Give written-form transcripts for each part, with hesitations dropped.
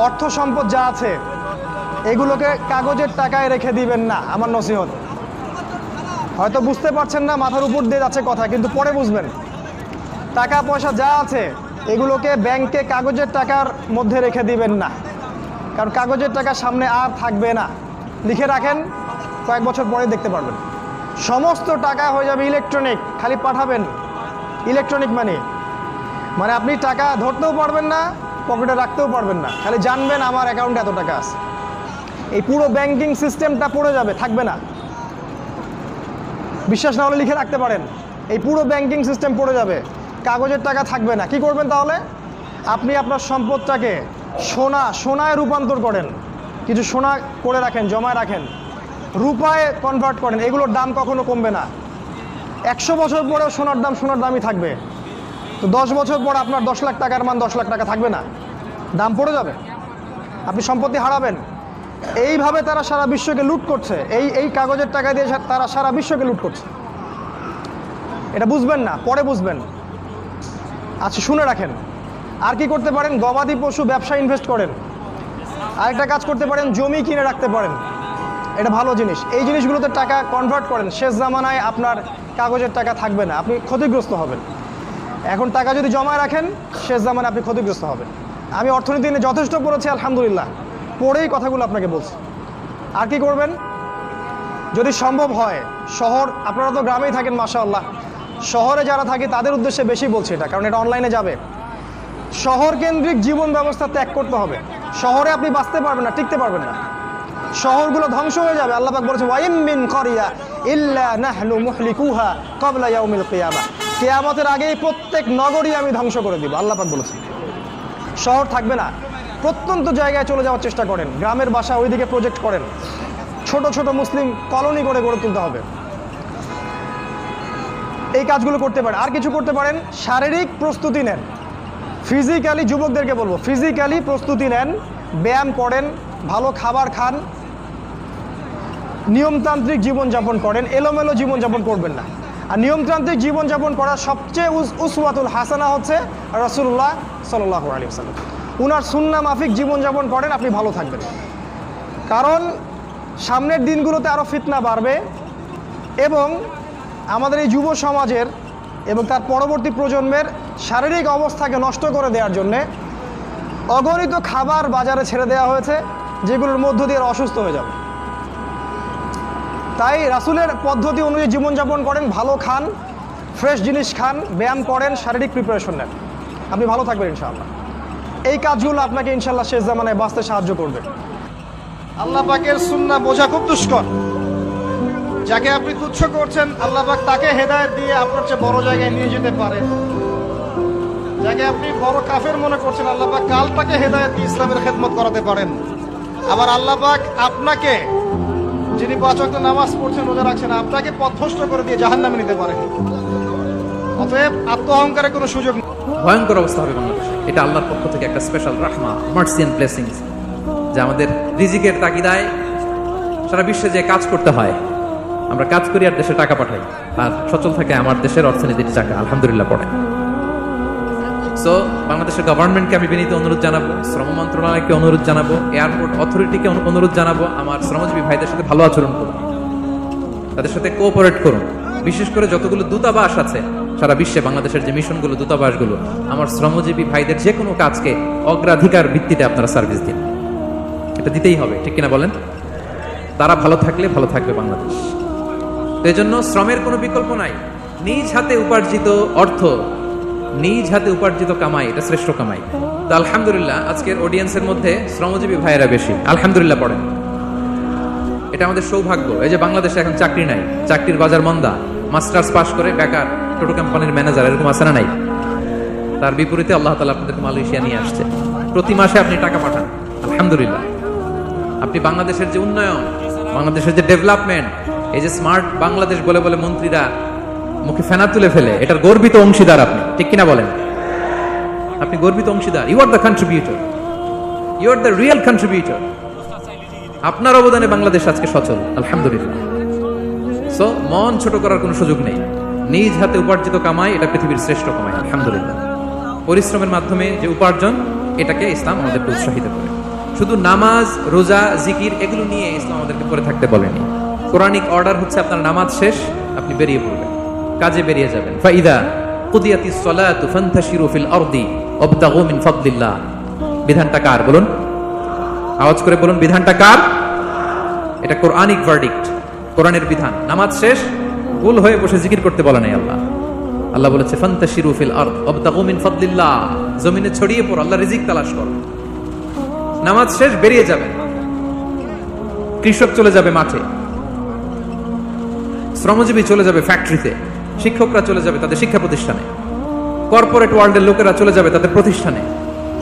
অর্থ সম্পদ যা আছে এগুলোকে কাগজের টাকায় রেখে দিবেন না, আমার নসিহত। হয়তো বুঝতে পারছেন না, মাথার উপর দিয়ে যাচ্ছে কথা, কিন্তু পরে বুঝবেন। টাকা পয়সা যা আছে এগুলোকে ব্যাংকে কাগজের টাকার মধ্যে রেখে দিবেন না, কারণ কাগজের টাকা সামনে আর থাকবে না। লিখে রাখেন, কয়েক বছর পরে দেখতে পারবেন সমস্ত টাকা হয়ে যাবে ইলেকট্রনিক। খালি পাঠাবেন, ইলেকট্রনিক মানি, মানে আপনি টাকা ধরতেও পারবেন না, পকেটে রাখতেও পারবেন না, খালি জানবেন আমার অ্যাকাউন্টে এত টাকা আছে। এই পুরো ব্যাংকিং সিস্টেমটা পড়ে যাবে, থাকবে না। বিশ্বাস না হলে লিখে রাখতে পারেন, এই পুরো ব্যাংকিং সিস্টেম পড়ে যাবে, কাগজের টাকা থাকবে না। কি করবেন তাহলে? আপনি আপনার সম্পদটাকে সোনায় রূপান্তর করেন, কিছু সোনা করে রাখেন, জমায় রাখেন, রূপায় কনভার্ট করেন। এগুলোর দাম কখনো কমবে না। 100 বছর পরেও সোনার দামই থাকবে। তো 10 বছর পর আপনার 10 লাখ টাকার মান 10 লাখ টাকা থাকবে না, দাম পড়ে যাবে, আপনি সম্পত্তি হারাবেন। এইভাবে তারা সারা বিশ্বকে লুট করছে, এই কাগজের টাকা দিয়ে তারা সারা বিশ্বকে লুট করছে। এটা বুঝবেন না, পরে বুঝবেন। আচ্ছা, শুনে রাখেন। আর কি করতে পারেন? গবাদি পশু ব্যবসা ইনভেস্ট করেন। আরেকটা কাজ করতে পারেন, জমি কিনে রাখতে পারেন, এটা ভালো জিনিস। এই জিনিসগুলোতে টাকা কনভার্ট করেন। শেষ জামানায় আপনার কাগজের টাকা থাকবে না, আপনি ক্ষতিগ্রস্ত হবেন। এখন টাকা যদি জমায় রাখেন, শেষ জামানায় আপনি ক্ষতিগ্রস্ত হবেন। আমি অর্থনীতি নিয়ে যথেষ্ট পড়েছি, আলহামদুলিল্লাহ, পড়েই কথাগুলো আপনাকে বলছি। আর কি করবেন? যদি সম্ভব হয়, শহর, আপনারা তো গ্রামেই থাকেন মাশাআল্লাহ, শহরে যারা থাকে তাদের উদ্দেশ্যে বেশি বলছি এটা, কারণ এটা অনলাইনে যাবে। শহর কেন্দ্রিক জীবন ব্যবস্থা ত্যাগ করতে হবে। শহরে আপনি বাঁচতে পারবেন না, টিকতে পারবেন না, শহরগুলো ধ্বংস হয়ে যাবে। আল্লাহ পাক বলেছে, ওয়াইম মিন ক্বরিয়া ইল্লা নাহনু মুহলিকুহা ক্বাবলা ইয়াউমিল কিয়ামা, কিয়ামতের আগেই প্রত্যেক নগরী আমি ধ্বংস করে দিব, আল্লাহ পাক বলেছে। শহর থাকবে না, প্রত্যন্ত জায়গায় চলে যাওয়ার চেষ্টা করেন, গ্রামের বাসা ওইদিকে প্রজেক্ট করেন, ছোট ছোট মুসলিম কলোনি করে গড়ে তুলতে হবে। এই কাজগুলো করতে পারেন। আর কিছু করতে পারেন, শারীরিক প্রস্তুতি নেন। ফিজিক্যালি, যুবকদেরকে বলবো, ফিজিক্যালি প্রস্তুতি নেন, ব্যায়াম করেন, ভালো খাবার খান, নিয়মতান্ত্রিক জীবনযাপন করেন, এলোমেলো জীবনযাপন করবেন না। আর নিয়মতান্ত্রিক জীবনযাপন করার সবচেয়ে উসওয়াতুল হাসানা হচ্ছে রাসূলুল্লাহ সাল্লাল্লাহু আলাইহি ওয়াসাল্লাম। উনার সুন্নাহ মাফিক জীবনযাপন করেন, আপনি ভালো থাকবেন। কারণ সামনের দিনগুলোতে আরও ফিতনা বাড়বে, এবং আমাদের এই যুব সমাজের এবং তার পরবর্তী প্রজন্মের শারীরিক অবস্থাকে নষ্ট করে দেওয়ার জন্যে অগণিত খাবার বাজারে ছেড়ে দেওয়া হয়েছে, যেগুলোর মধ্য দিয়ে অসুস্থ হয়ে যাবে। তাই রাসূলের পদ্ধতি অনুযায়ী জীবনযাপন করেন, ভালো খান, ফ্রেশ জিনিস খান, ব্যায়াম করেন, শারীরিক প্রিপারেশন নেন, আপনি ভালো থাকবেন ইনশাআল্লাহ। এই কাজগুলো আপনাকে ইনশাআল্লাহ শেষ জামানায় বাঁচতে সাহায্য করবে। আল্লাহ পাকের সুন্নাহ বোঝা খুব দুষ্কর। যাকে আপনি তুচ্ছ করছেন, আল্লাহ পাক তাকে হেদায়েত দিয়ে আপনার চেয়ে বড় জায়গায় নিয়ে যেতে পারে। যাকে আপনি বড় কাফের মনে করছেন, আল্লাহ পাক কাল তাকে হেদায়েত দিয়ে ইসলামের খেদমত করাতে পারেন। আবার আল্লাহ পাক আপনাকে, যিনি 5 ওয়াক্ত নামাজ পড়ছেন, রোজা রাখছেন, আপনাকে পথভ্রষ্ট করে দিয়ে জাহান্নামে নিতে পারেন। অতএব আত্ম অহংকারের কোনো সুযোগ নেই। ভয়ঙ্কর অবস্থা হবে বাংলাদেশে। এটা আল্লাহর পক্ষ থেকে একটা স্পেশাল রাহমা, মার্সি এন্ড ব্লেসিংস, যে আমাদের রিজিকের তাগিদায় সারা বিশ্বে যে কাজ করতে হয়, আমরা কাজ করি আর দেশে টাকা পাঠাই, আর সচল থাকে আমার দেশের অর্থনীতির চাকা, আলহামদুলিল্লাহ পড়ে। সো বাংলাদেশের গভর্নমেন্টকে আমি বিনীত অনুরোধ জানাবো, শ্রম মন্ত্রণালয়কে অনুরোধ জানাবো, এয়ারপোর্ট অথরিটিকে অনুরোধ জানাবো, আমার শ্রমজীবী ভাইদের সাথে ভালো আচরণ করুন, তাদের সাথে কোঅপারেট করুন। বিশেষ করে যতগুলো দূতাবাস আছে সারা বিশ্বে, বাংলাদেশের যে মিশনগুলো, দূতাবাসগুলো, আমার শ্রমজীবী ভাইদের যে কোনো কাজকে অগ্রাধিকার ভিত্তিতে আপনারা সার্ভিস দিন। এটা দিতেই হবে, ঠিক কিনা বলেন? তারা ভালো থাকলে ভালো থাকবে বাংলাদেশ। তো এই জন্য শ্রমের কোনো বিকল্প নাই। নিজ হাতে উপার্জিত অর্থ, নিজ হাতে উপার্জিত কামাই, এটা শ্রেষ্ঠ কামাই। তো আলহামদুলিল্লাহ আজকের অডিয়েন্সের মধ্যে শ্রমজীবী ভাইয়েরা বেশি, আলহামদুলিল্লাহ পড়েন। এটা আমাদের সৌভাগ্য। এই যে বাংলাদেশে এখন চাকরি নাই, চাকরির বাজার মন্দা, মাস্টার্স পাস করে বেকার, টোটো কোম্পানির ম্যানেজার, এরকম আছে না নাই? তার বিপরীতে আল্লাহ তাআলা আপনাদেরকে মালয়েশিয়া নিয়ে আসছে, প্রতি মাসে আপনি টাকা পাঠান, আলহামদুলিল্লাহ। আপনি বাংলাদেশের যে উন্নয়ন, বাংলাদেশের যে ডেভেলপমেন্ট, এই যে স্মার্ট বাংলাদেশ বলে বলে মন্ত্রীরা মুখে ফেনা তুলে ফেলে, এটার গর্বিত অংশীদার আপনি, ঠিক কিনা বলেন? আপনি গর্বিত অংশীদার। You are the contributor, you are the real contributor. আপনার অবদানে বাংলাদেশ আজকে সচল, আলহামদুলিল্লাহ। সো মন ছোট করার কোনো সুযোগ নেই। নিজ হাতে উপার্জিত কামাই, এটা পৃথিবীর শ্রেষ্ঠ কামাই, আলহামদুলিল্লাহ। পরিশ্রমের মাধ্যমে যে উপার্জন, এটাকে ইসলাম আমাদেরকে উৎসাহিত করে। শুধু নামাজ, রোজা, জিকির এগুলো নিয়ে ইসলাম আমাদেরকে পড়ে থাকতে বলেনি। কোরআনিক অর্ডার হচ্ছে আপনার নামাজ শেষ, আপনি বেরিয়ে পড়বেন, কাজে বেরিয়ে যাবেন। ফাইদা কুদিয়াতিস সালাতু ফান্তাশিরু ফিল আরদি ওয়াবতাগু মিন ফাদলিল্লাহ। বিধানটা কার বলুন? আওয়াজ করে বলুন, বিধানটা কার? এটা কোরআনিক ভার্ডিক্ট, কোরআনের বিধান। নামাজ শেষ, ভুল হয়ে বসে জিকির করতে বলে নাই আল্লাহ। আল্লাহ বলেছে ফান্তাশিরু ফিল আরদ ওয়াবতাগু মিন ফাদলিল্লাহ, জমিনে ছড়িয়ে পড়ো, আল্লাহ রিজিক তালাশ করো। নামাজ শেষ, বেরিয়ে যাবেন। কৃষক চলে যাবে মাঠে, শ্রমজীবী চলে যাবে ফ্যাক্টরিতে, শিক্ষকরা চলে যাবে তাদের শিক্ষা প্রতিষ্ঠানে, কর্পোরেট ওয়ার্ল্ডের লোকেরা চলে যাবে তাদের প্রতিষ্ঠানে।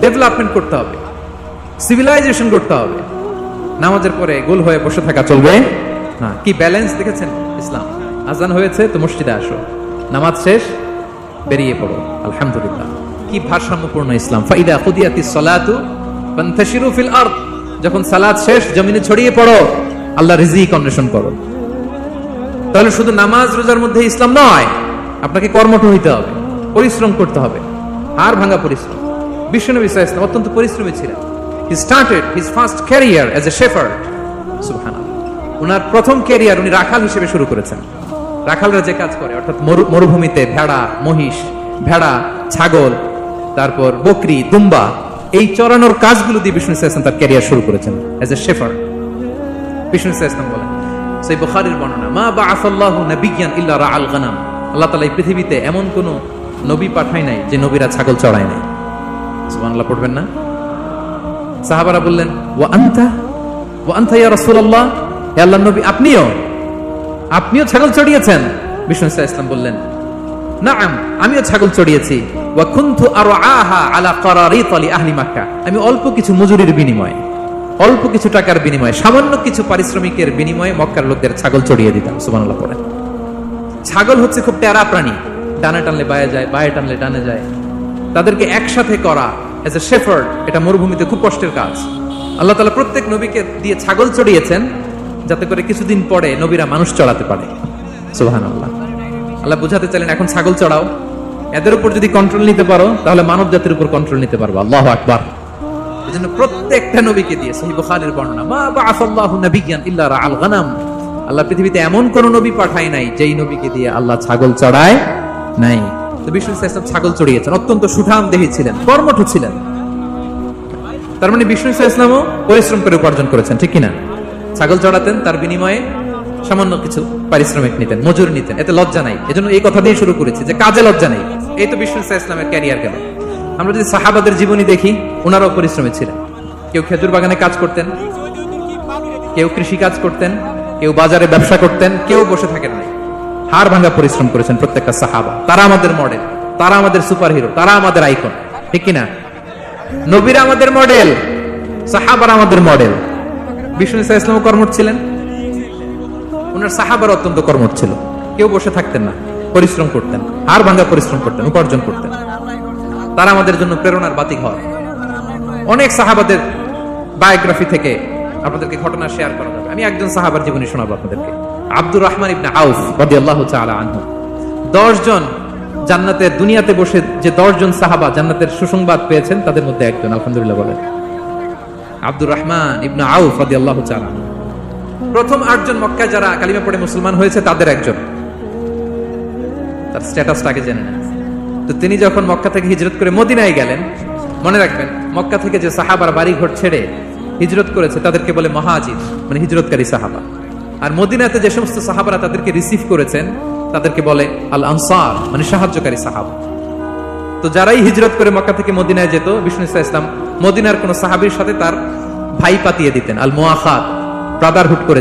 ডেভেলপমেন্ট করতে হবে, সিভিলাইজেশন করতে হবে। নামাজের পরে গোল হয়ে বসে থাকা চলবে না। কি ব্যালেন্স দেখেছেন ইসলাম? আজান হয়েছে তো মসজিদে আসো, নামাজ শেষ বেরিয়ে পড়ো, আলহামদুলিল্লাহ। কি ভারসাম্যপূর্ণ ইসলাম। ফাইদা কুদিয়াতিস সালাতু ফান্তাশিরু ফিল আরদ, যখন সালাত শেষ জমিনে ছড়িয়ে পড়ো, আল্লাহ রিজিক অন্বেষণ করো। তাহলে শুধু নামাজ রোজার মধ্যে ইসলাম নয়, আপনাকে কর্মঠ হইতে হবে, পরিশ্রম করতে হবে, হাড় ভাঙা পরিশ্রম। বিশ্বনবী সাল্লাল্লাহু আলাইহি ওয়াসাল্লাম অত্যন্ত পরিশ্রমী ছিলেন। He started his first career as a shepherd. সুবহানাল্লাহ। ওনার প্রথম ক্যারিয়ার উনি রাখাল হিসেবে শুরু করেছেন। রাখালরা যে কাজ করে, অর্থাৎ মরুভূমিতে ভেড়া, মহিষ, ভেড়া, ছাগল, তারপর বকরি, দুম্বা, এই চরানোর কাজগুলো দিয়ে বিষ্ণু সাল্লাল্লাহু আলাইহি ওয়াসাল্লাম তার ক্যারিয়ার শুরু করেছেন as a shepherd। বিষ্ণু সাল্লাল্লাহু আলাইহি ওয়াসাল্লাম বলেন, সহিহ বুখারীর বর্ণনা, মা বাআসাল্লাহু নাবিয়্যান ইল্লা রাআল গানাম। আল্লাহ তাআলা এই পৃথিবীতে এমন কোন নবী পাঠায় নাই যে নবীরা ছাগল চড়ায় নাই। সুবহানাল্লাহ পড়বেন না? সাহাবারা বললেন, ওয়া আনতা ইয়া রাসূলুল্লাহ, হে আল্লাহর নবী, আপনিও ছাগল চড়িয়েছেন? বিষ্ণু সাল্লাল্লাহু আলাইহি ওয়াসাল্লাম বললেন, নাআম, আমিও ছাগল চড়িয়েছি। ওয়া কুনতু আরআহা আলা কারারিত লি আহলি মক্কা, আমি অল্প কিছু মজুরির বিনিময়ে, অল্প কিছু টাকার বিনিময়ে, সামান্য কিছু পারিশ্রমিকের বিনিময়ে মক্কার লোকদের ছাগল চড়িয়ে দিতাম। সুবহানাল্লাহ পড়েন। ছাগল হচ্ছে খুব টেরা প্রাণী, ডানে টানলে বায়ে যায়, বায়ে টানলে ডানে যায়। তাদেরকে একসাথে করা এজ এ শেফার্ড, এটা মরুভূমিতে খুব কষ্টের কাজ। আল্লাহ তাআলা প্রত্যেক নবীকে দিয়ে ছাগল চড়িয়েছেন যাতে করে কিছুদিন পরে নবীরা মানুষ চড়াতে পারে। সুবহানাল্লাহ। আল্লাহ বুঝাতে চাইলেন, এখন ছাগল চড়াও, এদের উপর যদি কন্ট্রোল নিতে পারো তাহলে মানব জাতির উপর কন্ট্রোল নিতে পারবো। আল্লাহু আকবার। এজন্য প্রত্যেকটা নবীকে দিয়ে, সহিহ বুখারীর বর্ণনা, মা বাআসাল্লাহু নাবিয়্যান ইল্লা রাআল গানাম, আল্লাহ পৃথিবীতে এমন কোন নবী পাঠায় নাই যেই নবীকে দিয়ে আল্লাহ ছাগল চড়ায় নাই। তো বিষ্ণু সাল্লাল্লাহু আলাইহি ওয়াসাল্লাম ছাগল চড়িয়েছেন, অত্যন্ত সুঠাম দেহী ছিলেন, কর্মঠ ছিলেন। তার মানে বিষ্ণু সাল্লাল্লাহু আলাইহি ওয়াসাল্লামও পরিশ্রম করে উপার্জন করেছেন, ঠিক কিনা? ছাগল চড়াতেন, তার বিনিময়ে সামান্য কিছু পারিশ্রমিক নিতেন, মজুরি নিতেন, এতে লজ্জা নাই। এজন্য এই কথা দিয়ে শুরু করেছি যে কাজে লজ্জা নেই। এই তো বিষ্ণু সাল্লাল্লাহু আলাইহি ওয়াসাল্লামের ক্যারিয়ার গেল। আমরা যদি সাহাবাদের জীবনী দেখি, ওনারাও পরিশ্রমী ছিলেন। কেউ খেজুর বাগানে কাজ করতেন, কেউ কৃষি কাজ করতেন, কেউ বাজারে ব্যবসা করতেন, কেউ বসে থাকেন নাই। হাড় ভাঙা পরিশ্রম করেছেন প্রত্যেকটা সাহাবা। তারা আমাদের মডেল, তারা আমাদের সুপার হিরো, তারা আমাদের আইকন, ঠিক কিনা? নবীরা আমাদের মডেল, সাহাবারা আমাদের মডেল। বিষ্ণু সাল্লাল্লাহু আলাইহি ওয়াসাল্লাম কর্মঠ ছিলেন, ওনার সাহাবারা অত্যন্ত কর্মঠ ছিল। কেউ বসে থাকতেন না, পরিশ্রম করতেন, হাড় ভাঙা পরিশ্রম করতেন, উপার্জন করতেন। তারা আমাদের জন্য প্রেরণার বাতিঘর। অনেক সাহাবাদের বায়োগ্রাফি থেকে আপনাদেরকে ঘটনা শেয়ার করা যাবে। আমি একজন সাহাবার জীবনী শোনাবো আপনাদেরকে। আব্দুর রহমান ইবনে আউফ রাদিয়াল্লাহু তাআলা আনহু। 10 জন জান্নাতের, দুনিয়াতে বসে যে 10 জন সাহাবা জান্নাতের সুসংবাদ পেয়েছেন তাদের মধ্যে একজন, আলহামদুলিল্লাহ বলেন। আব্দুর রহমান ইবনে আউফ রাদিয়াল্লাহু তাআলা আনহু প্রথম 8 জন মক্কায় যারা কালিমা পড়ে মুসলমান হয়েছে তাদের একজন। তার স্ট্যাটাসটাকে জেনে নেন। তো তিনি যখন মক্কা থেকে হিজরত করে মদিনায় গেলেন, মনে রাখবেন মক্কা থেকে যে সাহাবার বাড়ি ঘর ছেড়ে হিজরত করেছে তাদেরকে বলে মুহাজির, মানে হিজরতকারী সাহাবা। আর মদিনাতে যে সমস্ত সাহাবারা তাদেরকে রিসিভ করেছেন তাদেরকে বলে আল আনসার, মানে সাহায্যকারী সাহাবা। তো যারাই হিজরত করে মক্কা থেকে মদিনায় যেত, বিষ্ণু সাল্লাল্লাহু আলাইহি ওয়াসাল্লাম মদিনার কোন সাহাবীর সাথে তার ভাই পাতিয়ে দিতেন, আল মুআখাত, ব্রাদারহুড করে